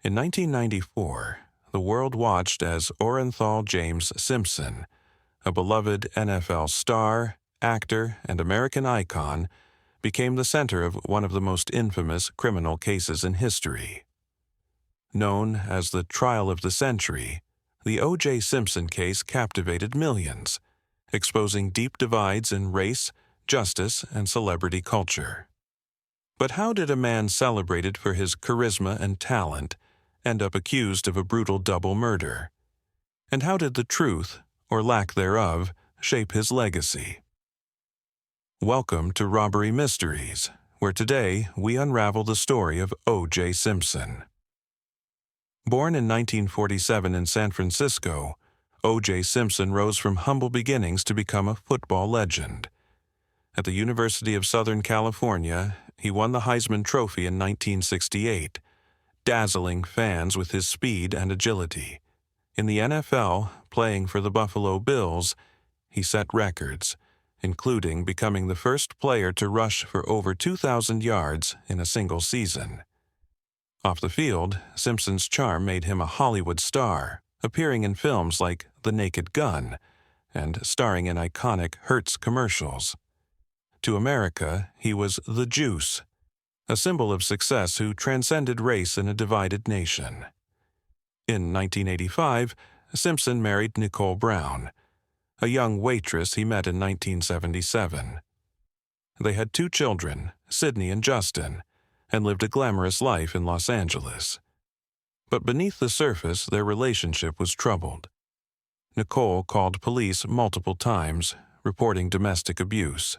In 1994, the world watched as Orenthal James Simpson, a beloved NFL star, actor, and American icon, became the center of one of the most infamous criminal cases in history. Known as the trial of the century, the O.J. Simpson case captivated millions, exposing deep divides in race, justice, and celebrity culture. But how did a man celebrated for his charisma and talent end up accused of a brutal double murder? And how did the truth, or lack thereof, shape his legacy? Welcome to Robbery Mysteries, where today we unravel the story of O.J. Simpson. Born in 1947 in San Francisco, O.J. Simpson rose from humble beginnings to become a football legend. At the University of Southern California, he won the Heisman Trophy in 1968, dazzling fans with his speed and agility. In the NFL, playing for the Buffalo Bills, he set records, including becoming the first player to rush for over 2,000 yards in a single season. Off the field, Simpson's charm made him a Hollywood star, appearing in films like The Naked Gun and starring in iconic Hertz commercials. To America, he was the Juice, a symbol of success who transcended race in a divided nation. In 1985, Simpson married Nicole Brown, a young waitress he met in 1977. They had 2 children, Sydney and Justin, and lived a glamorous life in Los Angeles. But beneath the surface, their relationship was troubled. Nicole called police multiple times, reporting domestic abuse.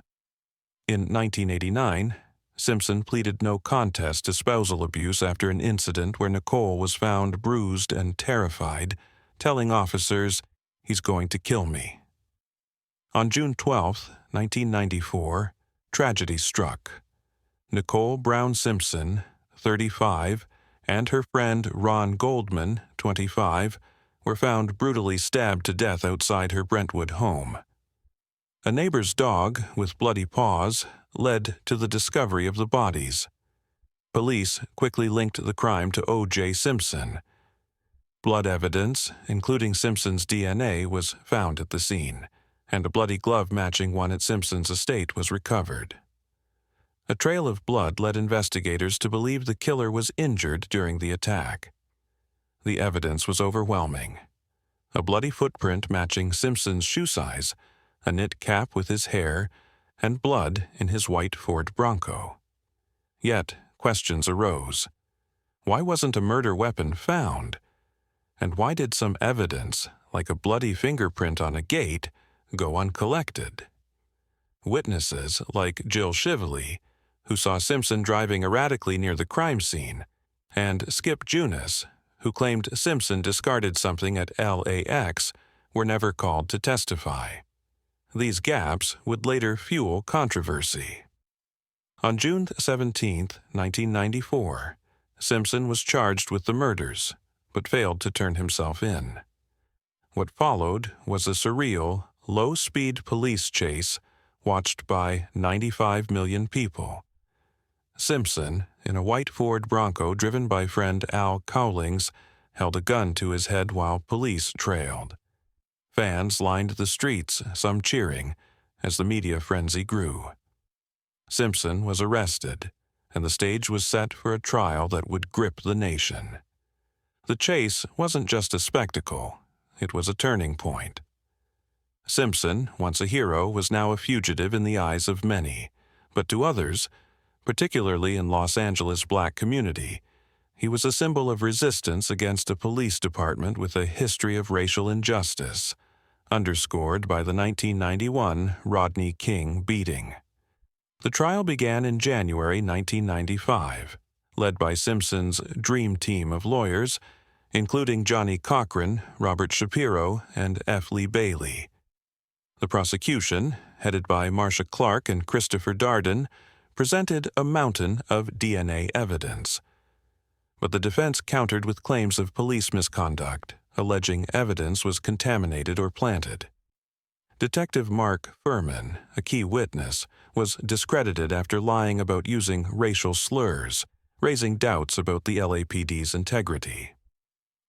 In 1989, Simpson pleaded no contest to spousal abuse after an incident where Nicole was found bruised and terrified, telling officers, "He's going to kill me." On June 12, 1994, tragedy struck. Nicole Brown Simpson, 35, and her friend Ron Goldman, 25, were found brutally stabbed to death outside her Brentwood home. A neighbor's dog, with bloody paws, led to the discovery of the bodies. Police quickly linked the crime to O.J. Simpson. Blood evidence, including Simpson's DNA, was found at the scene, and a bloody glove matching one at Simpson's estate was recovered. A trail of blood led investigators to believe the killer was injured during the attack. The evidence was overwhelming. A bloody footprint matching Simpson's shoe size, a knit cap with his hair, and blood in his white Ford Bronco. Yet, questions arose. Why wasn't a murder weapon found? And why did some evidence, like a bloody fingerprint on a gate, go uncollected? Witnesses, like Jill Shively, who saw Simpson driving erratically near the crime scene, and Skip Junis, who claimed Simpson discarded something at LAX, were never called to testify. These gaps would later fuel controversy. On June 17, 1994, Simpson was charged with the murders, but failed to turn himself in. What followed was a surreal, low-speed police chase watched by 95 million people. Simpson, in a white Ford Bronco driven by friend Al Cowlings, held a gun to his head while police trailed. Fans lined the streets, some cheering, as the media frenzy grew. Simpson was arrested, and the stage was set for a trial that would grip the nation. The chase wasn't just a spectacle, it was a turning point. Simpson, once a hero, was now a fugitive in the eyes of many, but to others, particularly in Los Angeles' black community, he was a symbol of resistance against a police department with a history of racial injustice, underscored by the 1991 Rodney King beating. The trial began in January 1995, led by Simpson's dream team of lawyers, including Johnny Cochran, Robert Shapiro, and F. Lee Bailey. The prosecution, headed by Marcia Clark and Christopher Darden, presented a mountain of DNA evidence. But the defense countered with claims of police misconduct, alleging evidence was contaminated or planted. Detective Mark Furman, a key witness, was discredited after lying about using racial slurs, raising doubts about the LAPD's integrity.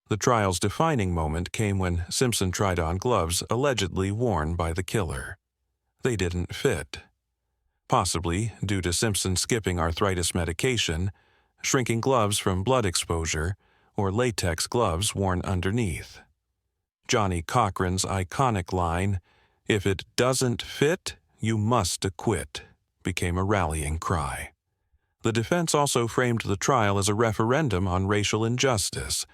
The trial's defining moment came when Simpson tried on gloves allegedly worn by the killer. They didn't fit. Possibly due to Simpson skipping arthritis medication, shrinking gloves from blood exposure, or latex gloves worn underneath. Johnny Cochran's iconic line, "If it doesn't fit, you must acquit," became a rallying cry. The defense also framed the trial as a referendum on racial injustice,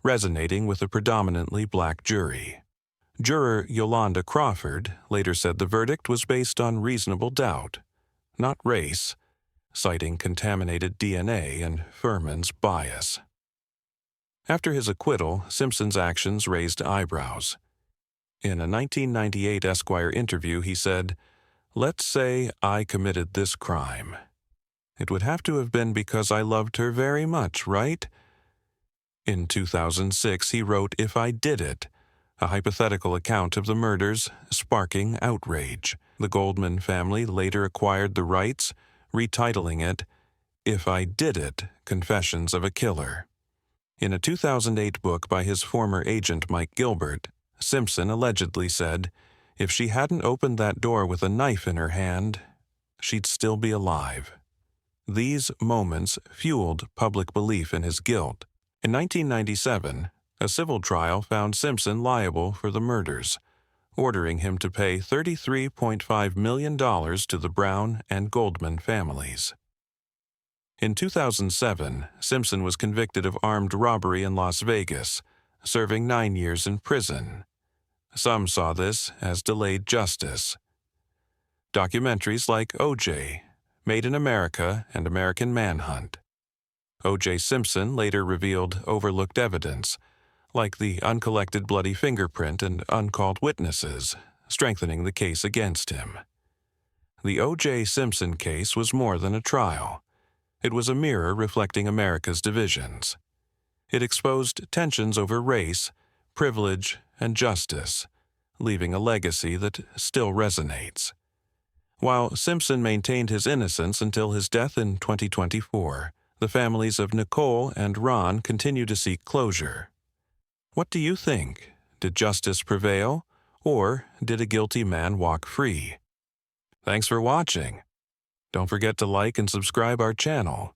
resonating with a predominantly black jury. Juror Yolanda Crawford later said the verdict was based on reasonable doubt, not race, citing contaminated DNA and Furman's bias. After his acquittal, Simpson's actions raised eyebrows. In a 1998 Esquire interview, he said, "Let's say I committed this crime. It would have to have been because I loved her very much, right?" In 2006, he wrote "If I Did It," a hypothetical account of the murders, sparking outrage. The Goldman family later acquired the rights, retitling it "If I Did It, Confessions of a Killer." In a 2008 book by his former agent Mike Gilbert, Simpson allegedly said, "If she hadn't opened that door with a knife in her hand, she'd still be alive." These moments fueled public belief in his guilt. In 1997, a civil trial found Simpson liable for the murders, ordering him to pay $33.5 million to the Brown and Goldman families. In 2007, Simpson was convicted of armed robbery in Las Vegas, serving 9 years in prison. Some saw this as delayed justice. Documentaries like O.J., Made in America and American Manhunt. O.J. Simpson later revealed overlooked evidence, like the uncollected bloody fingerprint and uncalled witnesses, strengthening the case against him. The O.J. Simpson case was more than a trial. It was a mirror reflecting America's divisions. It exposed tensions over race, privilege, and justice, leaving a legacy that still resonates. While Simpson maintained his innocence until his death in 2024, the families of Nicole and Ron continue to seek closure. What do you think? Did justice prevail, or did a guilty man walk free? Thanks for watching. Don't forget to like and subscribe our channel.